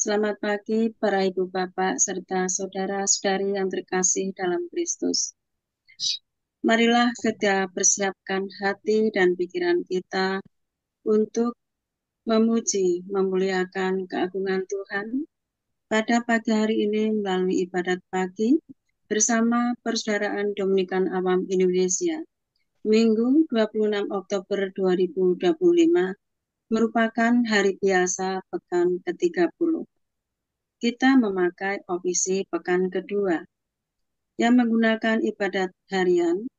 Selamat pagi para ibu bapak serta saudara-saudari yang terkasih dalam Kristus. Marilah kita persiapkan hati dan pikiran kita untuk memuji, memuliakan keagungan Tuhan pada pagi hari ini melalui ibadat pagi bersama Persaudaraan Dominikan Awam Indonesia. Minggu 26 Oktober 2025 merupakan hari biasa pekan ke-30. Kita memakai opsi pekan kedua yang menggunakan ibadat harian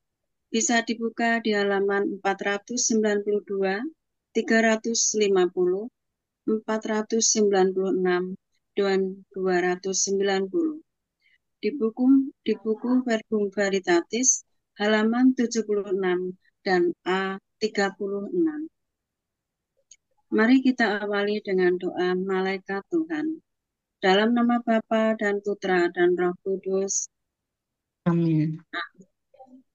bisa dibuka di halaman 492, 350, 496, dan 290. Di buku Verbum Veritatis halaman 76 dan A36. Mari kita awali dengan doa malaikat Tuhan. Dalam nama Bapa dan Putra dan Roh Kudus. Amin.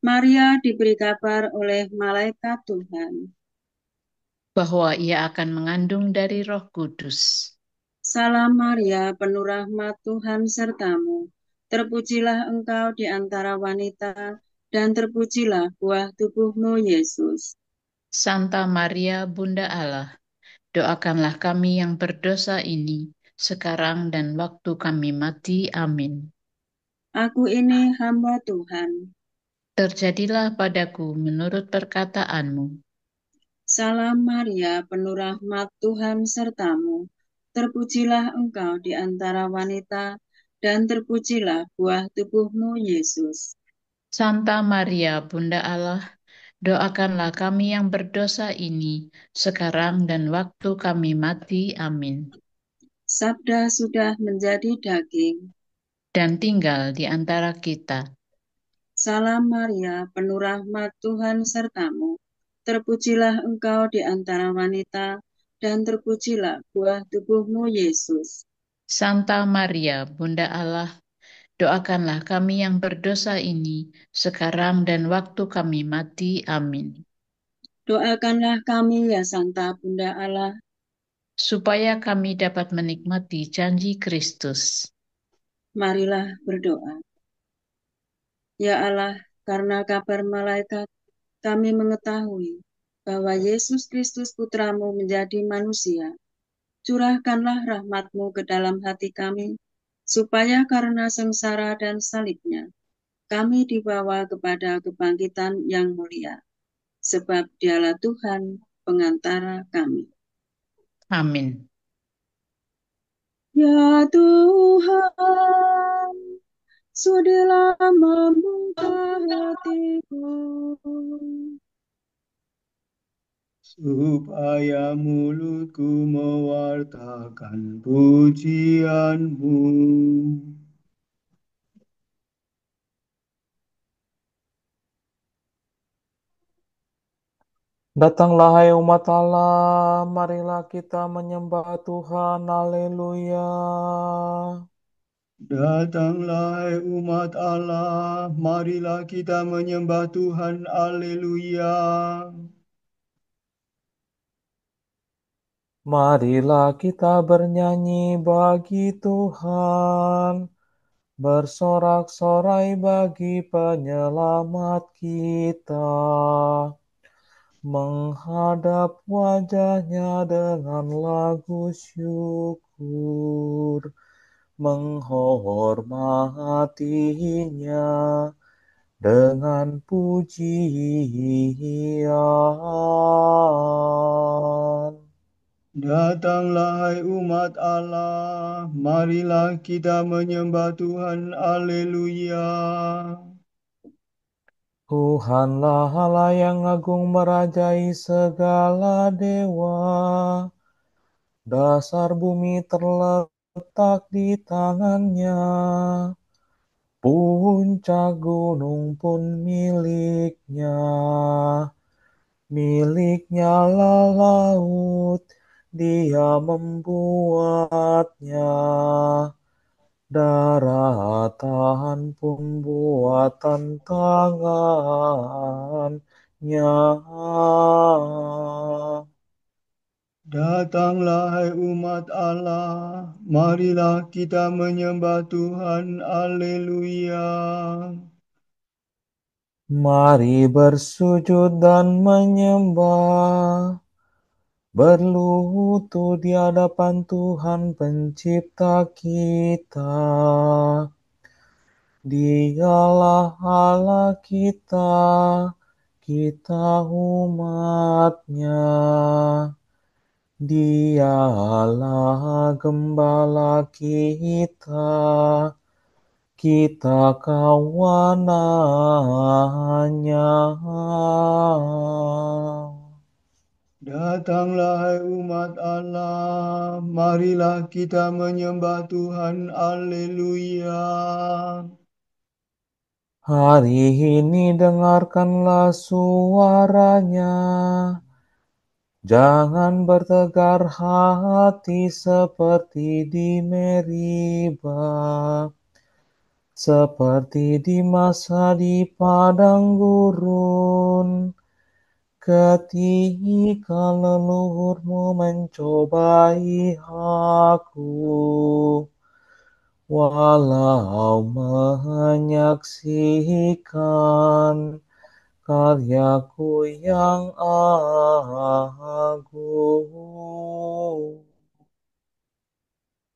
Maria diberi kabar oleh malaikat Tuhan. Bahwa ia akan mengandung dari Roh Kudus. Salam Maria, penuh rahmat Tuhan sertamu. Terpujilah engkau di antara wanita, dan terpujilah buah tubuhmu, Yesus. Santa Maria, Bunda Allah, doakanlah kami yang berdosa ini, sekarang dan waktu kami mati. Amin. Aku ini hamba Tuhan. Terjadilah padaku menurut perkataanmu. Salam Maria, penuh rahmat Tuhan sertamu. Terpujilah engkau di antara wanita, dan terpujilah buah tubuhmu, Yesus. Santa Maria, Bunda Allah, doakanlah kami yang berdosa ini, sekarang dan waktu kami mati. Amin. Sabda sudah menjadi daging. Dan tinggal di antara kita. Salam Maria, penuh rahmat Tuhan sertamu. Terpujilah engkau di antara wanita, dan terpujilah buah tubuhmu, Yesus. Santa Maria, Bunda Allah, doakanlah kami yang berdosa ini, sekarang dan waktu kami mati. Amin. Doakanlah kami ya Santa Bunda Allah, Supaya kami dapat menikmati janji Kristus. marilah berdoa. Ya Allah, karena kabar malaikat, kami mengetahui bahwa Yesus Kristus Putramu menjadi manusia. Curahkanlah rahmat-Mu ke dalam hati kami, supaya karena sengsara dan salibnya, kami dibawa kepada kebangkitan yang mulia. Sebab Dialah Tuhan, pengantara kami. Amin. Ya Tuhan, sudilah membuka hatiku, supaya mulutku mewartakan pujian-Mu. Datanglah hai umat Allah, marilah kita menyembah Tuhan, haleluya. Datanglah hai umat Allah, marilah kita menyembah Tuhan, haleluya. Marilah kita bernyanyi bagi Tuhan, bersorak-sorai bagi penyelamat kita, menghadap wajahnya dengan lagu syukur, menghormatinya dengan pujian. Datanglah hai umat Allah, marilah kita menyembah Tuhan, haleluya. Tuhanlah Allah yang agung merajai segala dewa. Dasar bumi terletak di tangannya. Puncak gunung pun miliknya. Miliknya lah laut, dia membuatnya. Daratan pun buatan tangannya. Datanglah hai umat Allah, marilah kita menyembah Tuhan. Haleluya. Mari bersujud dan menyembah, berlutut di hadapan Tuhan Pencipta kita. Dialah Allah kita, kita umat-Nya. Dialah gembala kita, kita kawanannya. Datanglah hai umat Allah, marilah kita menyembah Tuhan. Haleluya. Hari ini dengarkanlah suaranya. Jangan bertegar hati seperti di Meriba, seperti di masa di padang gurun, ketika leluhurmu mencobai aku, walau menyaksikan karyaku yang agung.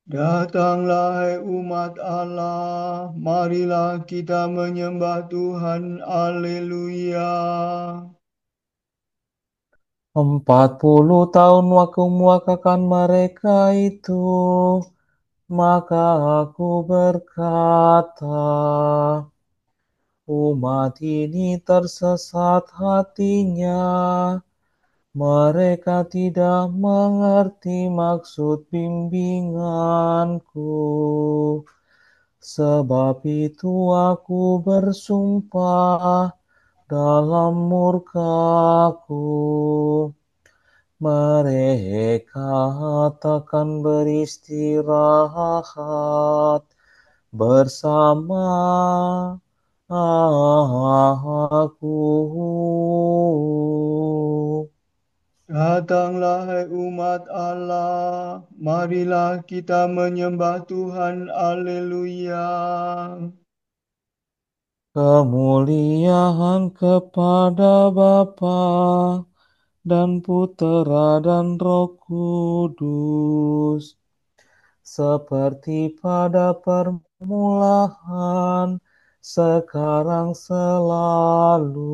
Datanglah hai umat Allah, marilah kita menyembah Tuhan. Haleluya. 40 tahun aku muakakan mereka itu, maka aku berkata, umat ini tersesat hatinya, mereka tidak mengerti maksud bimbinganku. Sebab itu aku bersumpah dalam murkaku, mereka takkan beristirahat bersama aku. Datanglah hai umat Allah, marilah kita menyembah Tuhan. Haleluya. Kemuliaan kepada Bapa dan Putera dan Roh Kudus, seperti pada permulaan, sekarang, selalu,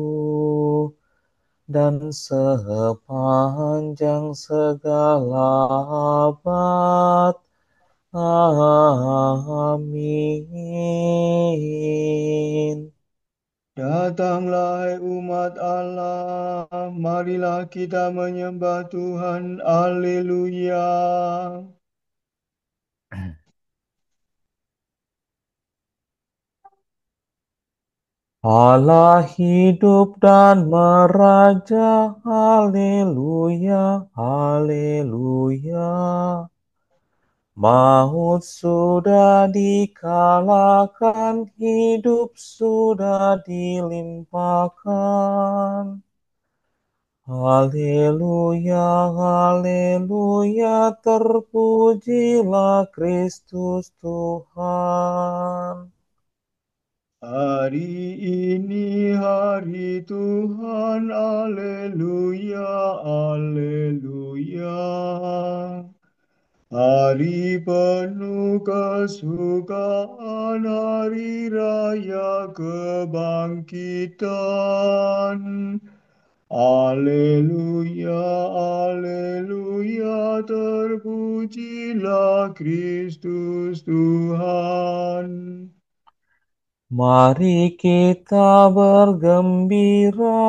dan sepanjang segala abad. Amin. Datanglah hai umat Allah, marilah kita menyembah Tuhan. Haleluya. Allah hidup dan meraja, haleluya, haleluya. Maut sudah dikalahkan, hidup sudah dilimpahkan. Haleluya, haleluya, terpujilah Kristus Tuhan. Hari ini hari Tuhan. Haleluya, haleluya. Hari penuh kesukaan, hari raya kebangkitan. Haleluya, haleluya, terpujilah Kristus Tuhan. Mari kita bergembira,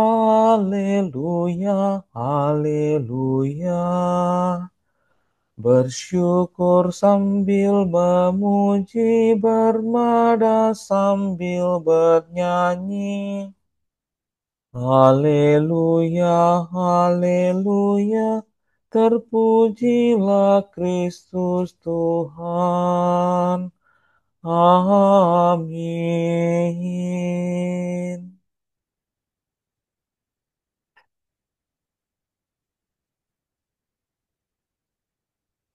haleluya, haleluya. Bersyukur sambil memuji, bermada sambil bernyanyi. Haleluya, haleluya, terpujilah Kristus Tuhan. Amin.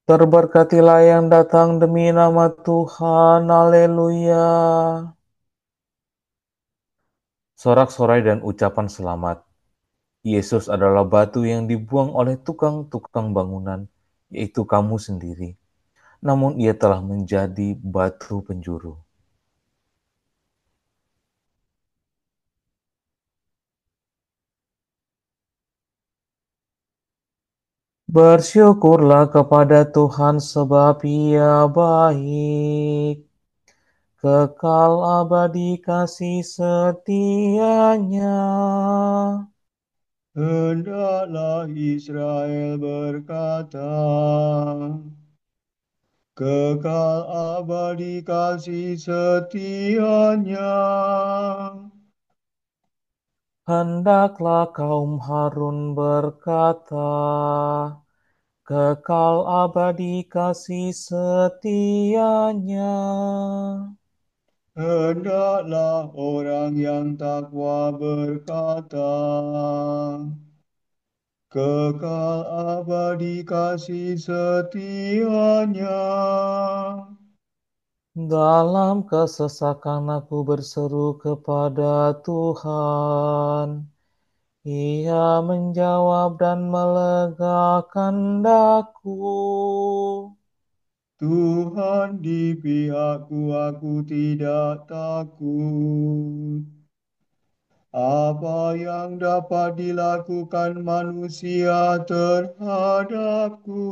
Terberkatilah yang datang demi nama Tuhan. Haleluya. Sorak-sorai dan ucapan selamat. Yesus adalah batu yang dibuang oleh tukang-tukang bangunan, yaitu kamu sendiri. Namun ia telah menjadi batu penjuru. Bersyukurlah kepada Tuhan sebab Ia baik. Kekal abadi kasih setianya. Hendaklah Israel berkata, kekal abadi kasih setianya. Hendaklah kaum Harun berkata, kekal abadi kasih setianya. Hendaklah orang yang takwa berkata, kekal abadi kasih setianya. Dalam kesesakan aku berseru kepada Tuhan. Ia menjawab dan melegakan daku. Tuhan di pihakku, aku tidak takut. Apa yang dapat dilakukan manusia terhadapku?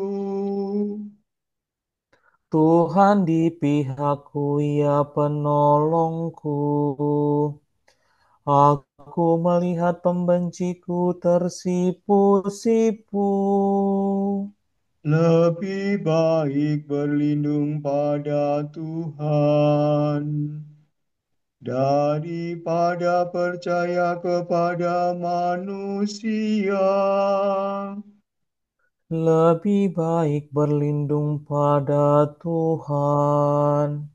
Tuhan di pihakku, Ia penolongku. Aku melihat pembenciku tersipu-sipu. Lebih baik berlindung pada Tuhan daripada percaya kepada manusia. Lebih baik berlindung pada Tuhan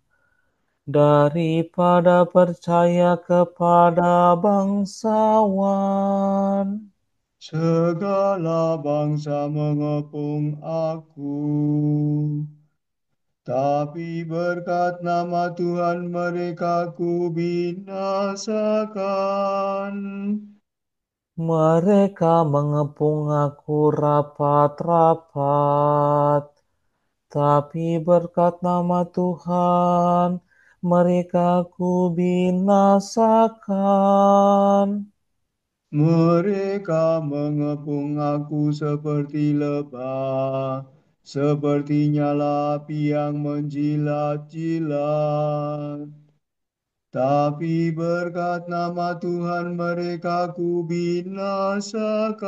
daripada percaya kepada bangsawan. Segala bangsa mengepung aku, tapi berkat nama Tuhan mereka ku binasakan. Mereka mengepung aku rapat-rapat, tapi berkat nama Tuhan mereka ku binasakan. Mereka mengepung aku seperti lebah, seperti nyala api yang menjilat-jilat. Tapi berkat nama Tuhan mereka ku binasakan.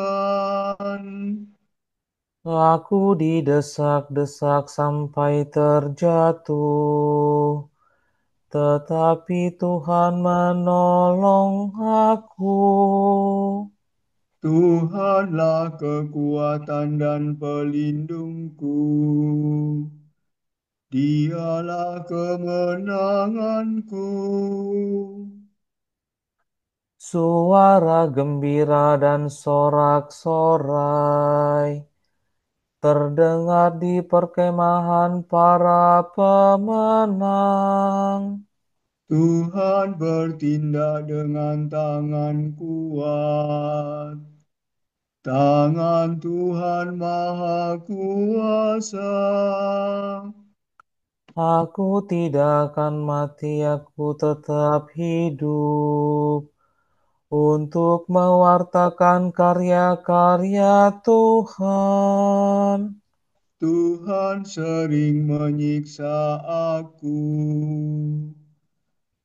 Aku didesak-desak sampai terjatuh, tetapi Tuhan menolong aku. Tuhanlah kekuatan dan pelindungku. Dialah kemenanganku. Suara gembira dan sorak-sorai terdengar di perkemahan para pemenang. Tuhan bertindak dengan tangan kuat. Tangan Tuhan Maha Kuasa. Aku tidak akan mati, aku tetap hidup untuk mewartakan karya-karya Tuhan. Tuhan sering menyiksa aku,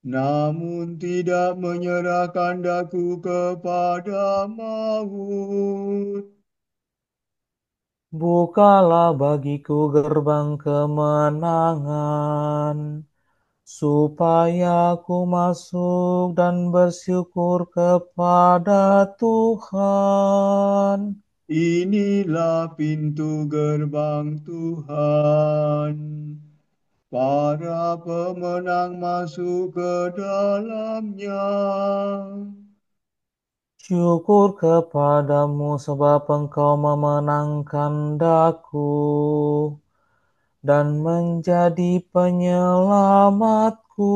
namun tidak menyerahkan daku kepada maut. Bukalah bagiku gerbang kemenangan, supaya aku masuk dan bersyukur kepada Tuhan. Inilah pintu gerbang Tuhan. Para pemenang masuk ke dalamnya. Syukur kepadamu sebab engkau memenangkan daku. dan menjadi penyelamatku.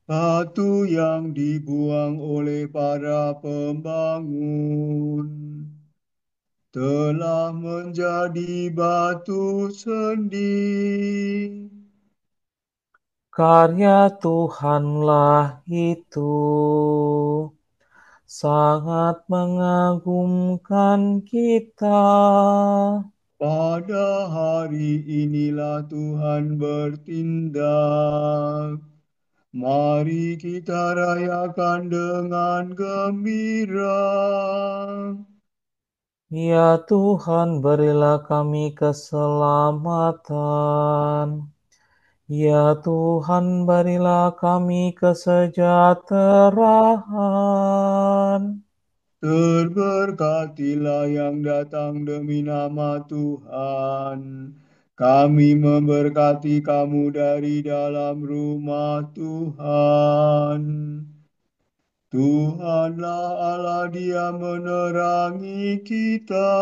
Batu yang dibuang oleh para pembangun telah menjadi batu sendi. Karya Tuhanlah itu sangat mengagumkan kita. Pada hari inilah Tuhan bertindak. Mari kita rayakan dengan gembira. Ya Tuhan, berilah kami keselamatan. Ya Tuhan, berilah kami kesejahteraan. Terberkatilah yang datang demi nama Tuhan. Kami memberkati kamu dari dalam rumah Tuhan. Tuhanlah Allah, Dia menerangi kita.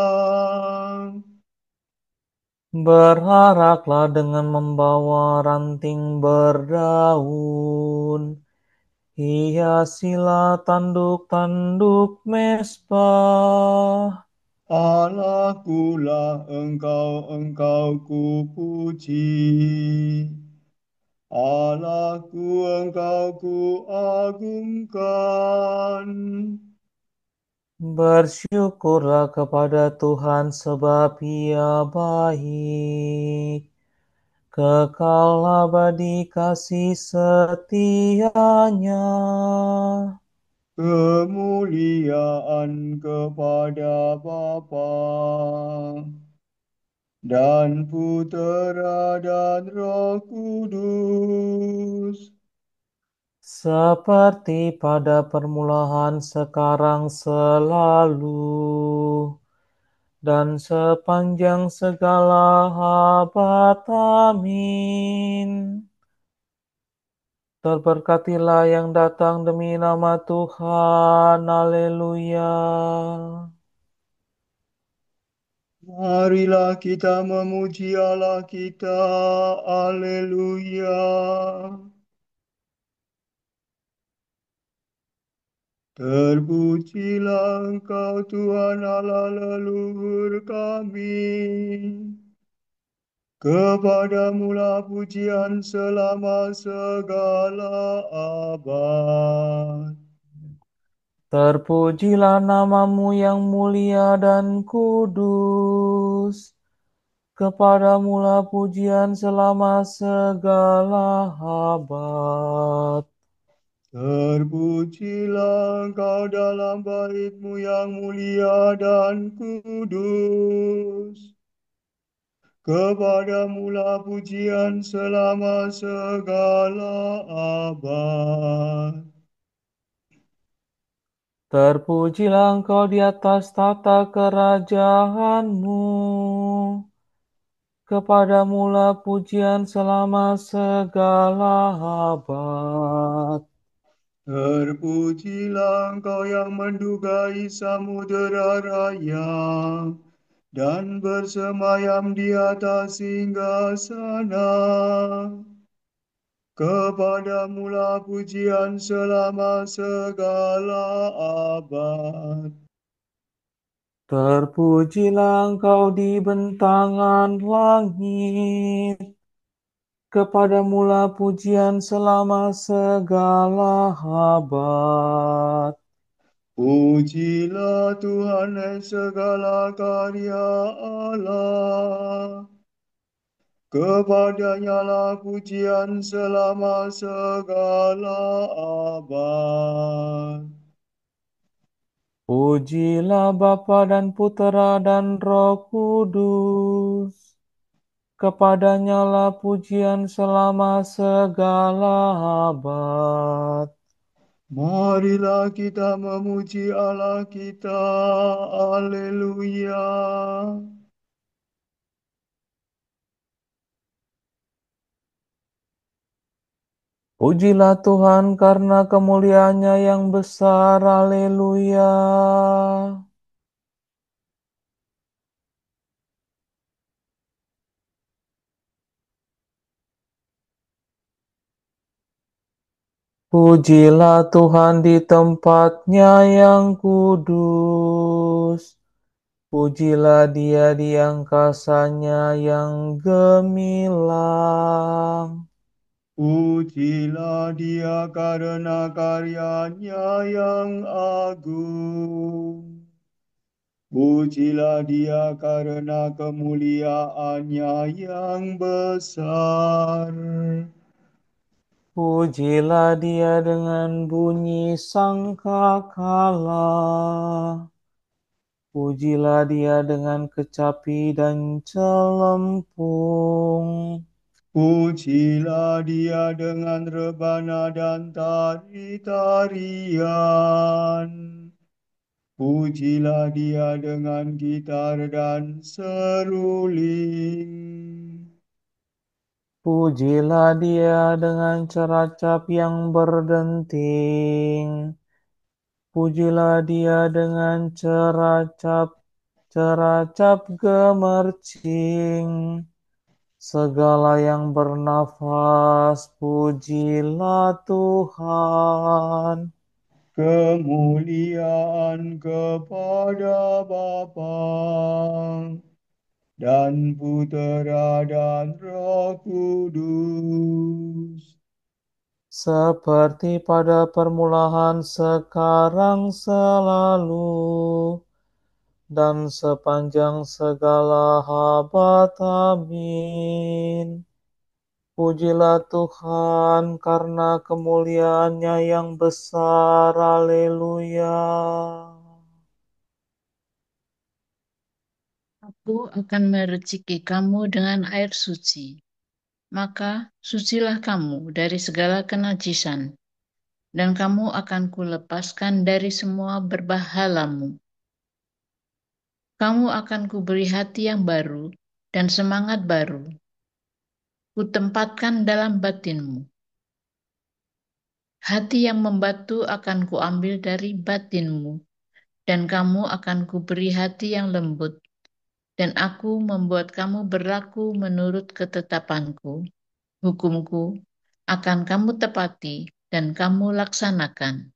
Berharaplah dengan membawa ranting berdaun. Hiasilah tanduk-tanduk mezbah. Allahkulah engkau ku puji. Allahku engkau ku agungkan. Bersyukurlah kepada Tuhan sebab Ia baik. Kekal abadi kasih setianya. Kemuliaan kepada Bapa dan Putera dan Roh Kudus. Seperti pada permulaan, sekarang, selalu, dan sepanjang segala abad. Amin. Terberkatilah yang datang demi nama Tuhan. Haleluya. Marilah kita memuji Allah kita. Haleluya. Terpujilah Engkau Tuhan Allah leluhur kami. Kepadamulah pujian selama segala abad. Terpujilah namamu yang mulia dan kudus. Kepadamulah pujian selama segala abad. Terpujilah Engkau dalam bait-Mu yang mulia dan kudus. Kepadamulah pujian selama segala abad. Terpujilah engkau di atas tata kerajaanmu. Kepadamulah pujian selama segala abad. Terpujilah Engkau yang mendugai samudera raya dan bersemayam di atas singgasana. Kepadamulah pujian selama segala abad. Terpujilah engkau di bentangan langit. Kepadamulah pujian selama segala abad. Pujilah Tuhan segala karya Allah. Kepadanya lah pujian selama segala abad. Pujilah Bapa dan Putera dan Roh Kudus. Kepadanya lah pujian selama segala abad. Marilah kita memuji Allah kita. Haleluya. Pujilah Tuhan karena kemuliaannya yang besar. Haleluya. Pujilah Tuhan di tempatnya yang kudus. Pujilah Dia di angkasanya yang gemilang. Pujilah Dia karena karyanya yang agung. Pujilah Dia karena kemuliaannya yang besar. Pujilah Dia dengan bunyi sangkakala. Pujilah Dia dengan kecapi dan celempung. Pujilah Dia dengan rebana dan tari-tarian. Pujilah Dia dengan gitar dan seruling. Pujilah Dia dengan ceracap yang berdenting. Pujilah Dia dengan ceracap gemercing. Segala yang bernafas, pujilah Tuhan. Kemuliaan kepada Bapa dan Putera dan Roh Kudus. Seperti pada permulaan, sekarang, selalu, dan sepanjang segala abad. Amin. Pujilah Tuhan karena kemuliaannya yang besar. Haleluya. Aku akan mereciki kamu dengan air suci. Maka sucilah kamu dari segala kenajisan, dan kamu akan kulepaskan dari semua berbahalamu. Kamu akan kuberi hati yang baru dan semangat baru. Kutempatkan dalam batinmu. Hati yang membatu akan kuambil dari batinmu, dan kamu akan kuberi hati yang lembut, dan aku membuat kamu berlaku menurut ketetapanku. Hukumku akan kamu tepati dan kamu laksanakan.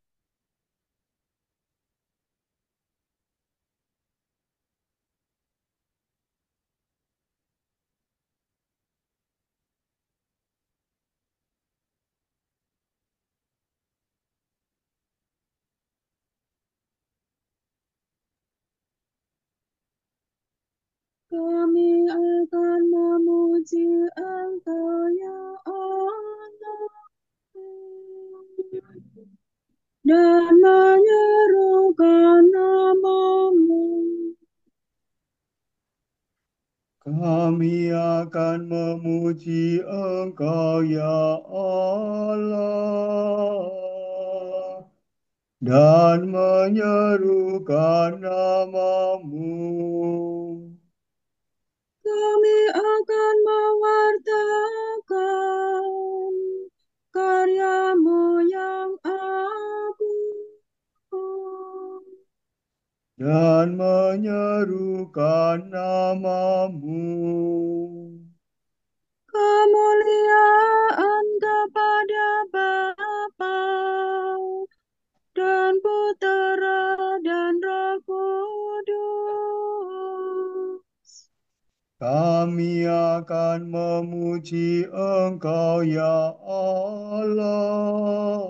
Kami akan memuji Engkau ya Allah dan menyerukan namamu. Kami akan memuji Engkau ya Allah dan menyerukan namamu. Kami akan mewartakan karyamu yang agung Dan menyerukan namamu. kemuliaan kepada Bapa dan Putera dan Roh Kudus. Kami akan memuji Engkau ya Allah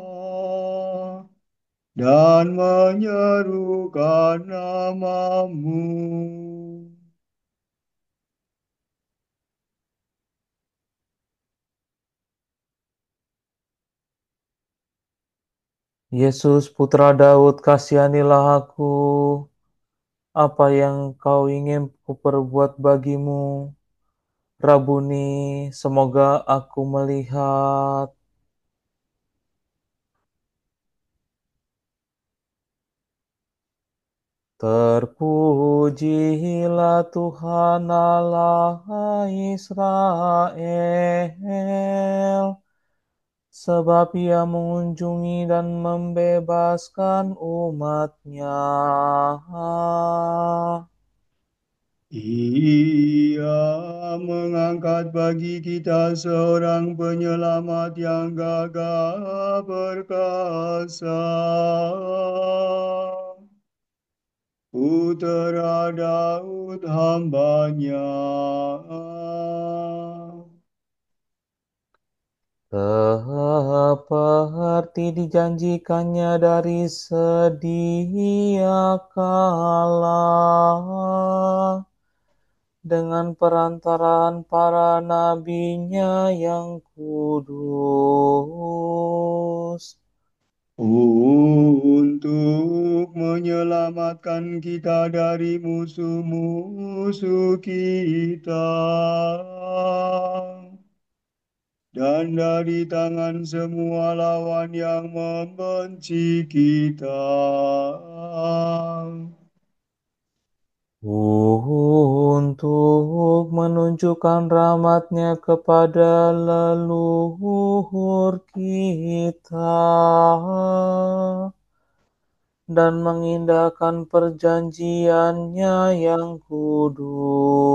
dan menyerukan namamu. Yesus, Putra Daud, kasihanilah aku. Apa yang kau ingin kuperbuat bagimu? Rabuni, semoga aku melihat. Terpujilah Tuhan Allah Israel, sebab Ia mengunjungi dan membebaskan umat-Nya. Ia mengangkat bagi kita seorang penyelamat yang gagah perkasa, Putera Daud hambanya. Seperti dijanjikannya dari sedia kala, dengan perantaraan para nabinya yang kudus, Untuk menyelamatkan kita dari musuh-musuh kita dan dari tangan semua lawan yang membenci kita. untuk menunjukkan rahmat-Nya kepada leluhur kita dan mengindahkan perjanjian-Nya yang kudus.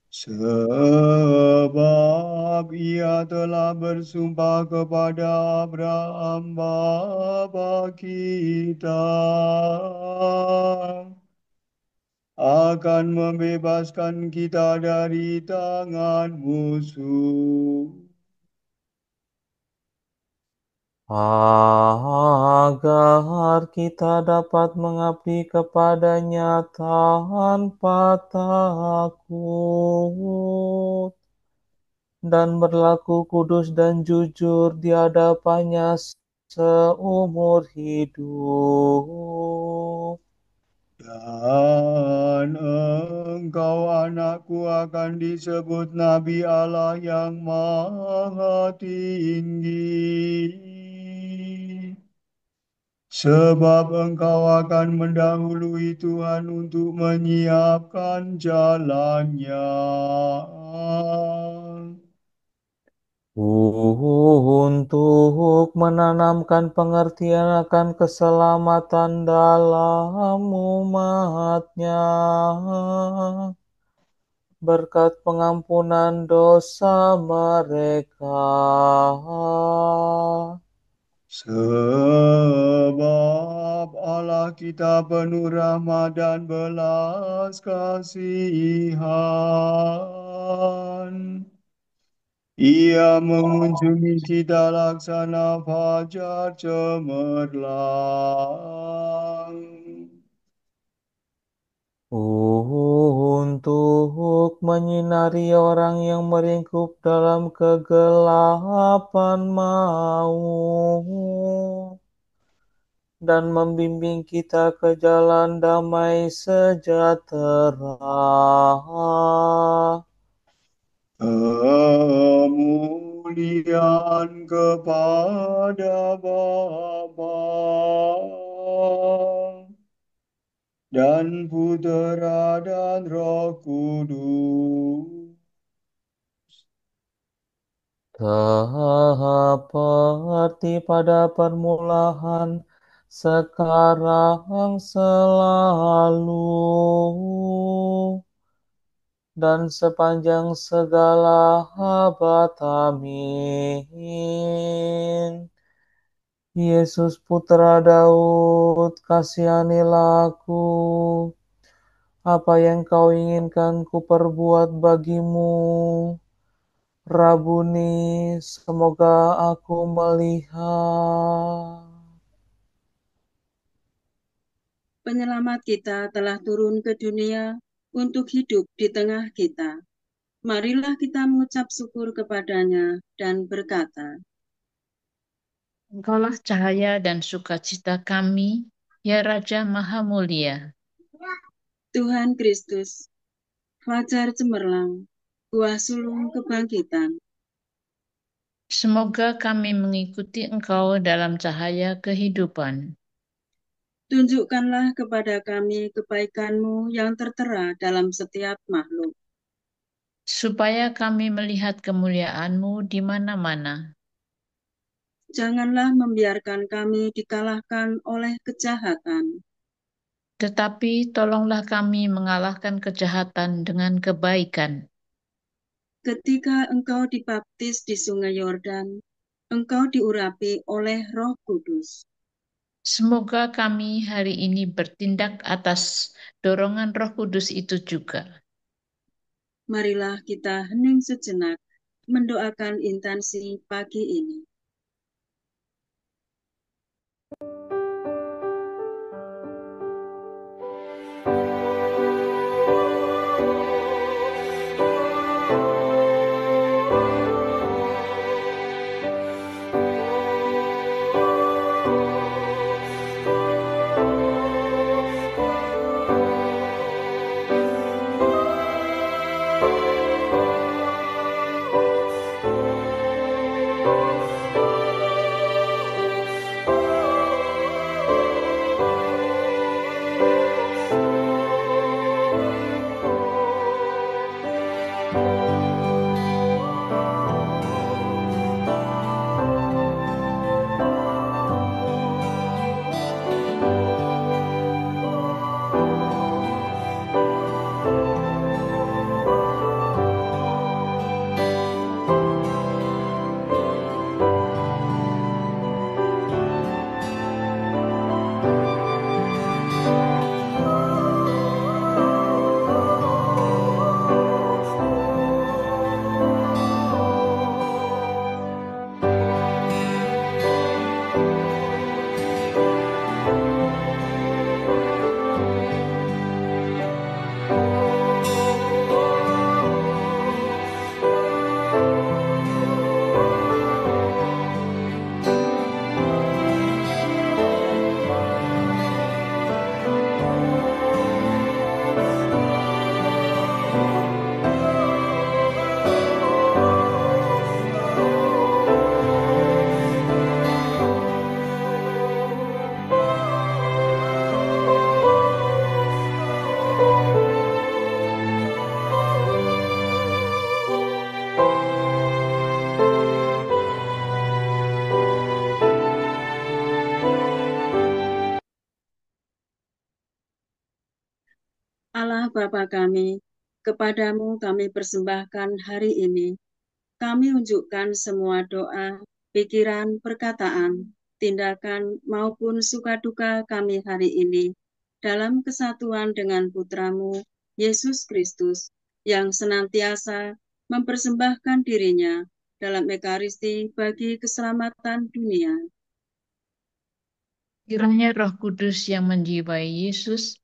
Sebab ia telah bersumpah kepada Abraham bapa kita akan membebaskan kita dari tangan musuh, agar kita dapat mengabdi kepadanya tanpa takut dan berlaku kudus dan jujur di hadapannya seumur hidup. dan engkau anakku akan disebut Nabi Allah yang Maha Tinggi. Sebab engkau akan mendahului Tuhan untuk menyiapkan jalannya, Untuk menanamkan pengertian akan keselamatan dalam umat-Nya, berkat pengampunan dosa mereka. sebab Allah kita penuh rahmat dan belas kasihan. Ia mengunjungi kita laksana fajar cemerlang, Untuk menyinari orang yang meringkuk dalam kegelapan maut dan membimbing kita ke jalan damai sejahtera. kemuliaan kepada Bapa dan Putera dan Roh Kudus, Seperti pada permulaan, sekarang, selalu, dan sepanjang segala abad. Amin. Yesus Putra Daud, kasihanilah aku. Apa yang kau inginkan ku perbuat bagimu, Rabuni, semoga aku melihat. Penyelamat kita telah turun ke dunia untuk hidup di tengah kita. Marilah kita mengucap syukur kepadanya dan berkata, Engkaulah cahaya dan sukacita kami, ya Raja Maha Mulia. Tuhan Kristus, fajar cemerlang, buah sulung kebangkitan. Semoga kami mengikuti Engkau dalam cahaya kehidupan. Tunjukkanlah kepada kami kebaikan-Mu yang tertera dalam setiap makhluk. Supaya kami melihat kemuliaan-Mu di mana-mana. Janganlah membiarkan kami dikalahkan oleh kejahatan, Tetapi tolonglah kami mengalahkan kejahatan dengan kebaikan. Ketika engkau dibaptis di Sungai Yordan, engkau diurapi oleh Roh Kudus. Semoga kami hari ini bertindak atas dorongan Roh Kudus itu juga. Marilah kita hening sejenak mendoakan intensi pagi ini. Allah Bapa kami, kepadamu kami persembahkan hari ini. Kami unjukkan semua doa, pikiran, perkataan, tindakan maupun suka-duka kami hari ini dalam kesatuan dengan Putramu, Yesus Kristus, yang senantiasa mempersembahkan dirinya dalam Ekaristi bagi keselamatan dunia. Kiranya Roh Kudus yang menjiwai Yesus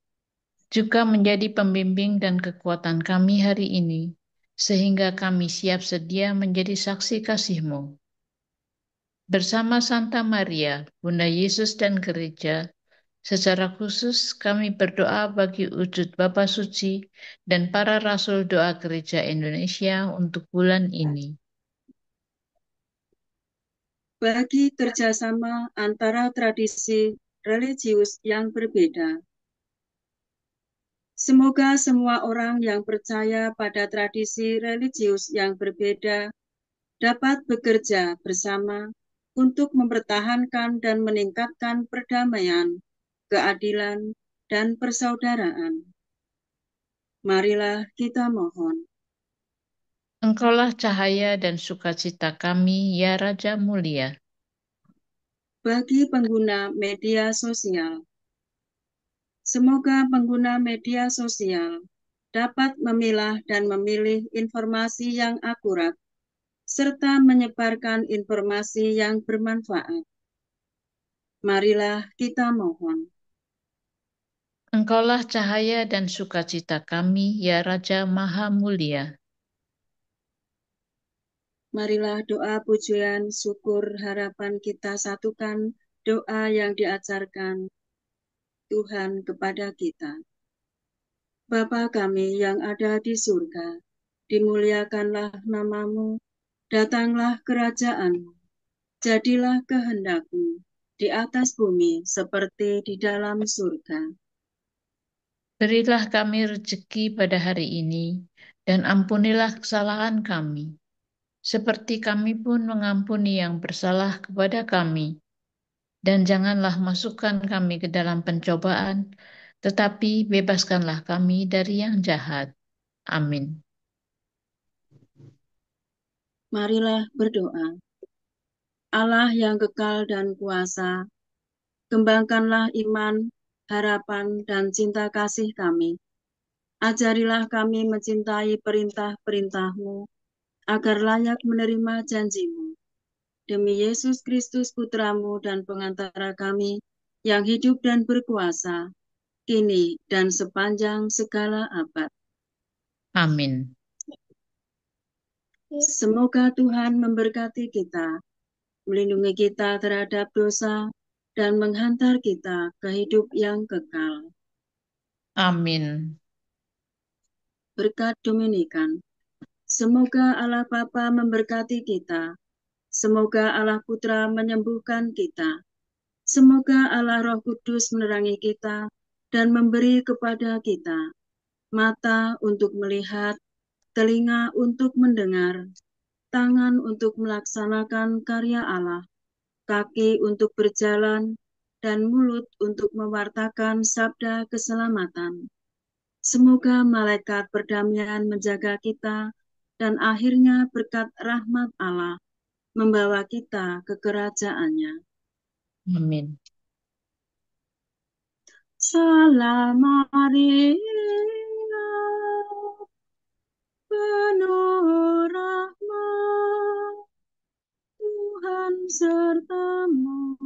juga menjadi pembimbing dan kekuatan kami hari ini, sehingga kami siap sedia menjadi saksi kasih-Mu. Bersama Santa Maria, Bunda Yesus dan Gereja, secara khusus kami berdoa bagi wujud Bapa Suci dan para Rasul Doa Gereja Indonesia untuk bulan ini. Bagi kerjasama antara tradisi religius yang berbeda, semoga semua orang yang percaya pada tradisi religius yang berbeda dapat bekerja bersama untuk mempertahankan dan meningkatkan perdamaian, keadilan, dan persaudaraan. Marilah kita mohon. Engkaulah cahaya dan sukacita kami, ya Raja Mulia. Bagi pengguna media sosial, semoga pengguna media sosial dapat memilah dan memilih informasi yang akurat, serta menyebarkan informasi yang bermanfaat. Marilah kita mohon. Engkaulah cahaya dan sukacita kami, ya Raja Maha Mulia. Marilah doa pujian, syukur, harapan kita satukan doa yang diajarkan Tuhan kepada kita. Bapa kami yang ada di surga, dimuliakanlah namamu, datanglah kerajaan-mu, jadilah kehendak-mu di atas bumi seperti di dalam surga. Berilah kami rezeki pada hari ini, dan ampunilah kesalahan kami, seperti kami pun mengampuni yang bersalah kepada kami. Dan janganlah masukkan kami ke dalam pencobaan, tetapi bebaskanlah kami dari yang jahat. Amin. Marilah berdoa. Allah yang kekal dan kuasa, kembangkanlah iman, harapan, dan cinta kasih kami. Ajarilah kami mencintai perintah-perintah-Mu, agar layak menerima janji-Mu. Demi Yesus Kristus Putra-Mu dan pengantara kami, yang hidup dan berkuasa, kini dan sepanjang segala abad. Amin. Semoga Tuhan memberkati kita, melindungi kita terhadap dosa, dan menghantar kita ke hidup yang kekal. Amin. Berkat Dominikan. Semoga Allah Bapa memberkati kita. Semoga Allah Putra menyembuhkan kita. Semoga Allah Roh Kudus menerangi kita dan memberi kepada kita mata untuk melihat, telinga untuk mendengar, tangan untuk melaksanakan karya Allah, kaki untuk berjalan, dan mulut untuk mewartakan sabda keselamatan. Semoga malaikat perdamaian menjaga kita, dan akhirnya berkat rahmat Allah membawa kita ke kerajaannya. Amin. Salam Maria, penuh rahmat, Tuhan sertamu.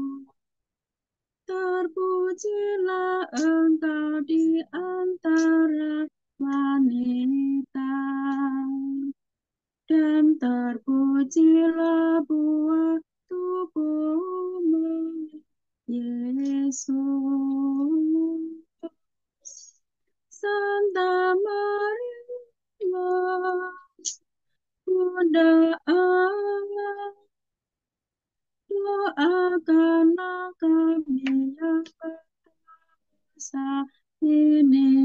Terpujilah engkau di antara wanita, dan terpujilah buah tubuhmu, Yesus. Santa Maria, Bunda Allah, doakanlah kami yang berdosa ini,